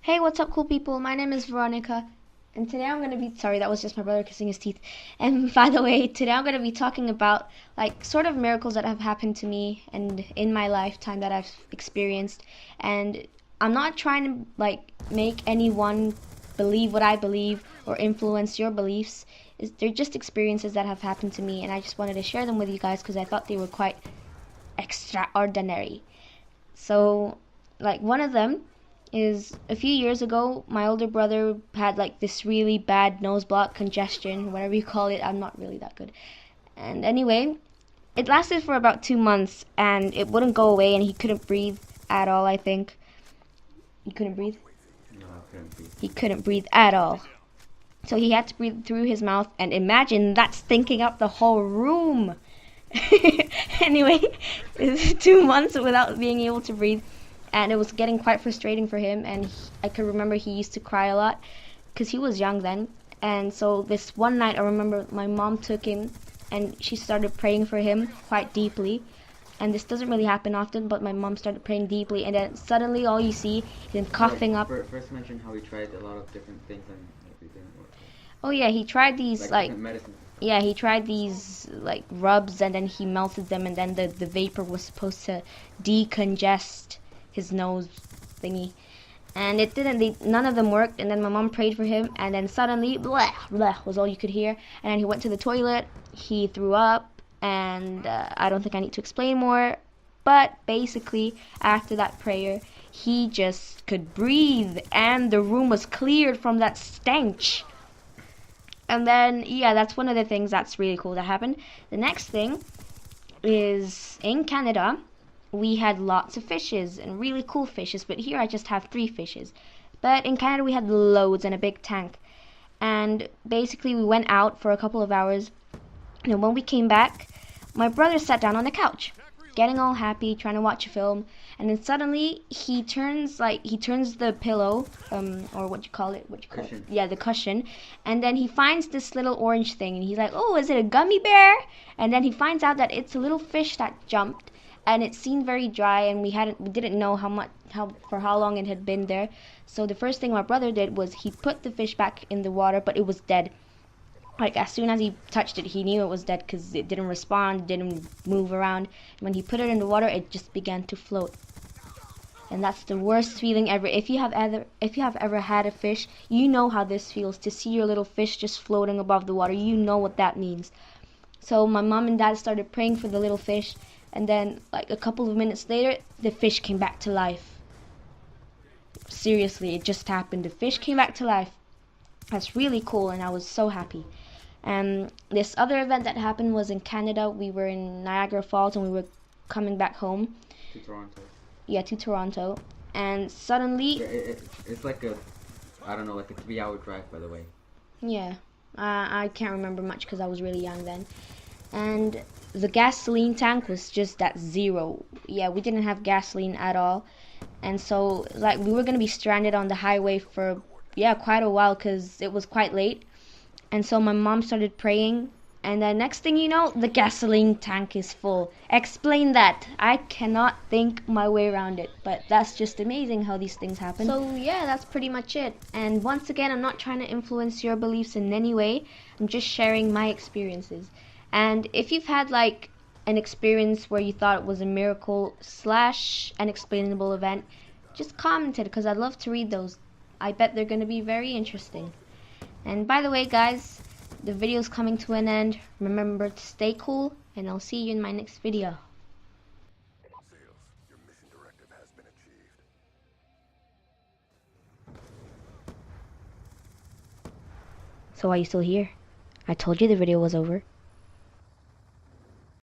Hey, what's up, cool people? My name is Veronica, and today I'm gonna be sorry, that was just my brother kissing his teeth. And by the way, today I'm gonna be talking about like sort of miracles that have happened to me and in my lifetime that I've experienced. And I'm not trying to like make anyone believe what I believe or influence your beliefs. They're just experiences that have happened to me, and I just wanted to share them with you guys because I thought they were quite extraordinary. So, like one of them is a few years ago, my older brother had like this really bad nose block, congestion, whatever you call it. I'm not really that good. And anyway, it lasted for about 2 months and it wouldn't go away and he couldn't breathe at all, I think. He couldn't breathe? No, I couldn't breathe. He couldn't breathe at all. So he had to breathe through his mouth, and imagine that stinking up the whole room. Anyway, it was 2 months without being able to breathe, and it was getting quite frustrating for him. And I could remember he used to cry a lot because he was young then. And so this one night, I remember my mom took him and she started praying for him quite deeply. And this doesn't really happen often, but my mom started praying deeply, and then suddenly all you see is him coughing up. First mention how he tried a lot of different things and it didn't work. Oh yeah, he tried these like medicines. yeah, he tried these like rubs, and then he melted them, and then the vapor was supposed to decongest his nose thingy. And it didn't, none of them worked. And then my mom prayed for him, and then suddenly, blah, blah, was all you could hear. And then he went to the toilet, he threw up, and I don't think I need to explain more. But basically, after that prayer, he just could breathe, and the room was cleared from that stench. And then, yeah, that's one of the things that's really cool that happened. The next thing is in Canada, we had lots of fishes and really cool fishes, but here I just have 3 fishes. But in Canada, we had loads and a big tank. And basically, we went out for a couple of hours. And when we came back, my brother sat down on the couch, getting all happy, trying to watch a film. And then suddenly he turns the pillow, or Cushion. Yeah, the cushion. And then he finds this little orange thing, and he's like, "Oh, is it a gummy bear?" And then he finds out that it's a little fish that jumped, and it seemed very dry, and we didn't know for how long it had been there. So the first thing my brother did was he put the fish back in the water, but it was dead. Like, as soon as he touched it, he knew it was dead because it didn't respond, didn't move around. When he put it in the water, it just began to float. And that's the worst feeling ever. If you have ever had a fish, you know how this feels, to see your little fish just floating above the water. You know what that means. So my mom and dad started praying for the little fish, and then like a couple of minutes later, the fish came back to life. Seriously, it just happened. The fish came back to life. That's really cool, and I was so happy. This other event that happened was in Canada. We were in Niagara Falls, and we were coming back home. To Toronto. Yeah, to Toronto. And suddenly... It's like I don't know, like a 3-hour drive, by the way. Yeah. I can't remember much because I was really young then. And the gasoline tank was just at 0. Yeah, we didn't have gasoline at all. And so, like, we were going to be stranded on the highway for, yeah, quite a while because it was quite late. And so my mom started praying, and the next thing you know, the gasoline tank is full. Explain that. I cannot think my way around it, but that's just amazing how these things happen. So yeah, that's pretty much it. And once again, I'm not trying to influence your beliefs in any way. I'm just sharing my experiences. And if you've had like an experience where you thought it was a miracle / unexplainable event, just comment it because I'd love to read those. I bet they're going to be very interesting. And by the way, guys, the video's coming to an end. Remember to stay cool, and I'll see you in my next video. Sales, your mission directive has been achieved. So are you still here? I told you the video was over.